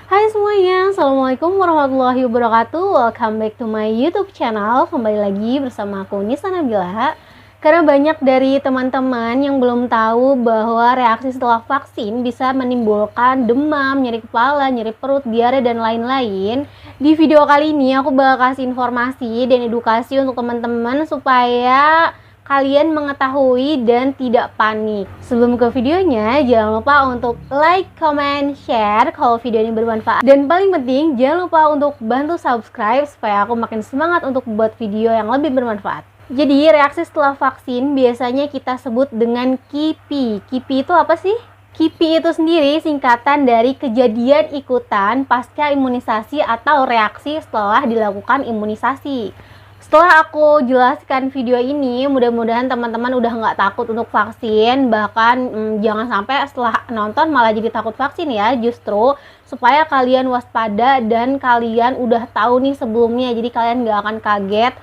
Hai semuanya, Assalamualaikum warahmatullahi wabarakatuh. Welcome back to my YouTube channel. Kembali lagi bersama aku Nisa Nabila. Karena banyak dari teman-teman yang belum tahu bahwa reaksi setelah vaksin bisa menimbulkan demam, nyeri kepala, nyeri perut, diare, dan lain-lain. Di video kali ini aku bakal kasih informasi dan edukasi untuk teman-teman supaya kalian mengetahui dan tidak panik. Sebelum ke videonya, jangan lupa untuk like, comment, share kalau video ini bermanfaat. Dan paling penting, jangan lupa untuk bantu subscribe supaya aku makin semangat untuk buat video yang lebih bermanfaat. Jadi, reaksi setelah vaksin biasanya kita sebut dengan KIPI. KIPI itu apa sih? KIPI itu sendiri singkatan dari kejadian ikutan pasca imunisasi atau reaksi setelah dilakukan imunisasi. Setelah aku jelaskan video ini, mudah-mudahan teman-teman udah nggak takut untuk vaksin. Bahkan jangan sampai setelah nonton malah jadi takut vaksin ya. Justru supaya kalian waspada dan kalian udah tahu nih sebelumnya. Jadi kalian nggak akan kaget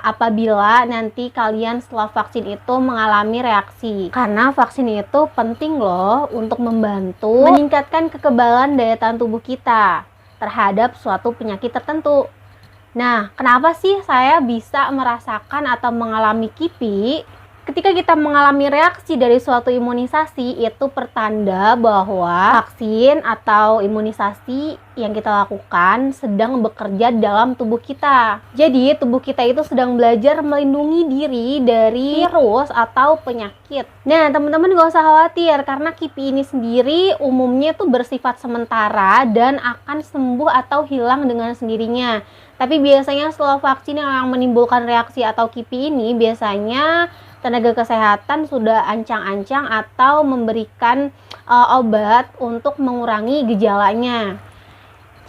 apabila nanti kalian setelah vaksin itu mengalami reaksi. Karena vaksin itu penting loh untuk membantu meningkatkan kekebalan daya tahan tubuh kita terhadap suatu penyakit tertentu. Nah, kenapa sih saya bisa merasakan atau mengalami KIPI? Ketika kita mengalami reaksi dari suatu imunisasi, itu pertanda bahwa vaksin atau imunisasi yang kita lakukan sedang bekerja dalam tubuh kita. Jadi, tubuh kita itu sedang belajar melindungi diri dari virus atau penyakit. Nah, teman-teman gak usah khawatir karena KIPI ini sendiri umumnya tuh bersifat sementara dan akan sembuh atau hilang dengan sendirinya. Tapi biasanya setelah vaksin yang menimbulkan reaksi atau KIPI ini biasanya tenaga kesehatan sudah ancang-ancang atau memberikan obat untuk mengurangi gejalanya.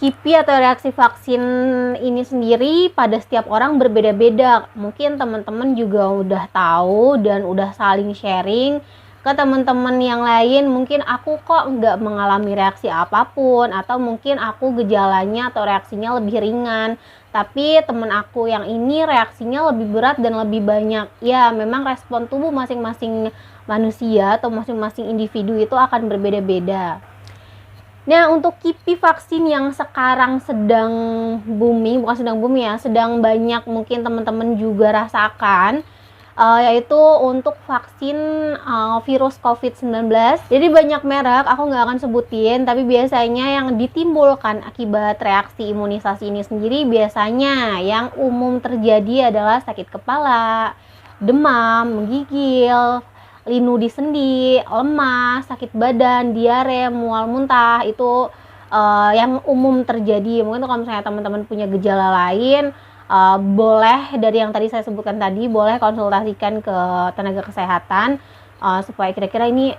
KIPI atau reaksi vaksin ini sendiri pada setiap orang berbeda-beda. Mungkin teman-teman juga udah tahu dan udah saling sharing ke teman-teman yang lain. Mungkin aku kok nggak mengalami reaksi apapun, atau mungkin aku gejalanya atau reaksinya lebih ringan, tapi temen aku yang ini reaksinya lebih berat dan lebih banyak. Ya, memang respon tubuh masing-masing manusia atau masing-masing individu itu akan berbeda-beda. Nah, untuk KIPI vaksin yang sekarang sedang booming, bukan sedang booming ya, sedang banyak mungkin teman-teman juga rasakan, yaitu untuk vaksin virus COVID-19. Jadi banyak merek, aku nggak akan sebutin, tapi biasanya yang ditimbulkan akibat reaksi imunisasi ini sendiri biasanya yang umum terjadi adalah sakit kepala, demam, menggigil, linu di sendi, lemas, sakit badan, diare, mual muntah. Itu yang umum terjadi. Mungkin kalau misalnya teman-teman punya gejala lain, boleh dari yang tadi saya sebutkan tadi, boleh konsultasikan ke tenaga kesehatan supaya kira-kira ini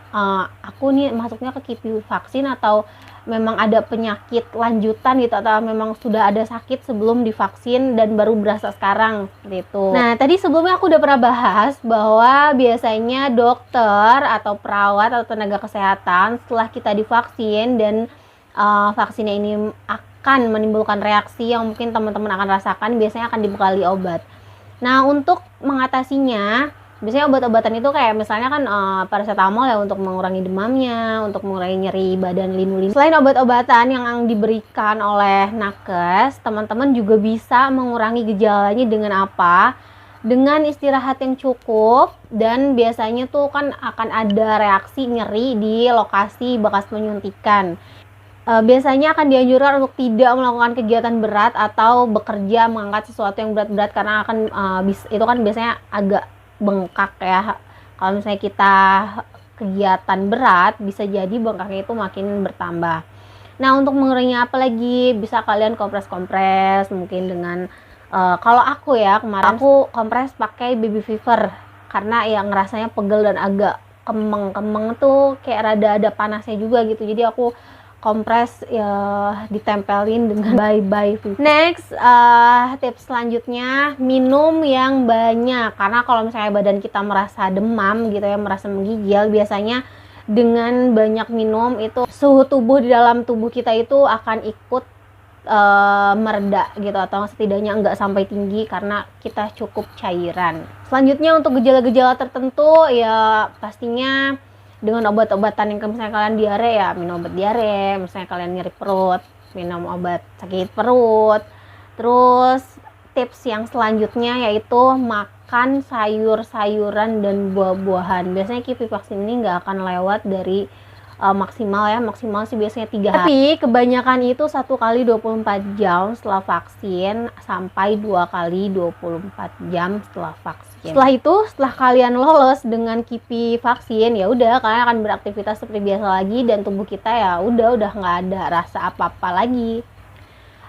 aku nih masuknya ke KIPI vaksin atau memang ada penyakit lanjutan gitu, atau memang sudah ada sakit sebelum divaksin dan baru berasa sekarang, seperti itu. Nah, tadi sebelumnya aku udah pernah bahas bahwa biasanya dokter atau perawat atau tenaga kesehatan setelah kita divaksin dan vaksinnya ini akan menimbulkan reaksi yang mungkin teman-teman akan rasakan, biasanya akan dibekali obat. Nah, untuk mengatasinya, biasanya obat-obatan itu kayak misalnya kan paracetamol ya untuk mengurangi demamnya, untuk mengurangi nyeri badan, linu-linu. Selain obat-obatan yang diberikan oleh nakes, teman-teman juga bisa mengurangi gejalanya dengan apa? Dengan istirahat yang cukup, dan biasanya tuh kan akan ada reaksi nyeri di lokasi bekas penyuntikan. Biasanya akan dianjurkan untuk tidak melakukan kegiatan berat atau bekerja mengangkat sesuatu yang berat-berat karena akan itu kan biasanya agak bengkak ya. Kalau misalnya kita kegiatan berat, bisa jadi bengkaknya itu makin bertambah. Nah, untuk mengurangi apa lagi, bisa kalian kompres-kompres mungkin dengan kalau aku ya kemarin aku kompres pakai baby fever karena ya ngerasanya pegel dan agak kemeng-kemeng tuh, kayak rada ada panasnya juga gitu. Jadi aku kompres ya ditempelin dengan bye-bye. Next, tips selanjutnya, minum yang banyak. Karena kalau misalnya badan kita merasa demam gitu ya, merasa menggigil, biasanya dengan banyak minum itu suhu tubuh di dalam tubuh kita itu akan ikut mereda gitu, atau setidaknya enggak sampai tinggi karena kita cukup cairan. Selanjutnya untuk gejala-gejala tertentu ya pastinya dengan obat-obatan yang misalnya kalian diare ya minum obat diare, misalnya kalian nyeri perut minum obat sakit perut. Terus tips yang selanjutnya yaitu makan sayur-sayuran dan buah-buahan. Biasanya KIPI vaksin ini nggak akan lewat dari maksimal sih biasanya 3 hari. Tapi kebanyakan itu 1 kali 24 jam setelah vaksin sampai 2 kali 24 jam setelah vaksin. Setelah itu, setelah kalian lolos dengan KIPI vaksin, ya udah kalian akan beraktivitas seperti biasa lagi dan tubuh kita ya udah nggak ada rasa apa-apa lagi.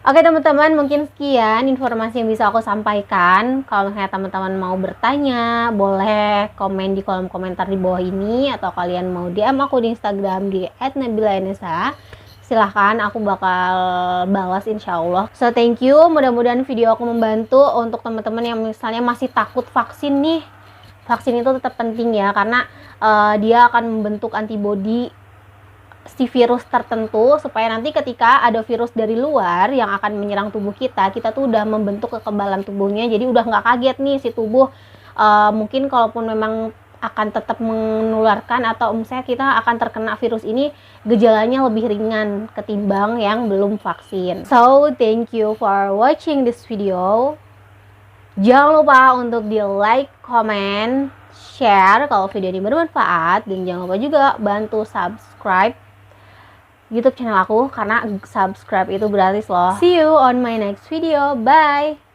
Oke teman-teman, mungkin sekian informasi yang bisa aku sampaikan. Kalau misalnya teman-teman mau bertanya, boleh komen di kolom komentar di bawah ini, atau kalian mau DM aku di Instagram di @nabilaenesa. Silahkan, aku bakal balas insya Allah. So thank you, mudah-mudahan video aku membantu untuk teman-teman yang misalnya masih takut vaksin nih. Vaksin itu tetap penting ya, karena dia akan membentuk antibodi si virus tertentu, supaya nanti ketika ada virus dari luar yang akan menyerang tubuh kita tuh udah membentuk kekebalan tubuhnya, jadi udah nggak kaget nih si tubuh. Mungkin kalaupun memang akan tetap menularkan atau misalnya kita akan terkena virus ini, gejalanya lebih ringan ketimbang yang belum vaksin. So thank you for watching this video. Jangan lupa untuk di like, comment, share kalau video ini bermanfaat, dan jangan lupa juga bantu subscribe YouTube channel aku, karena subscribe itu gratis loh. See you on my next video. Bye.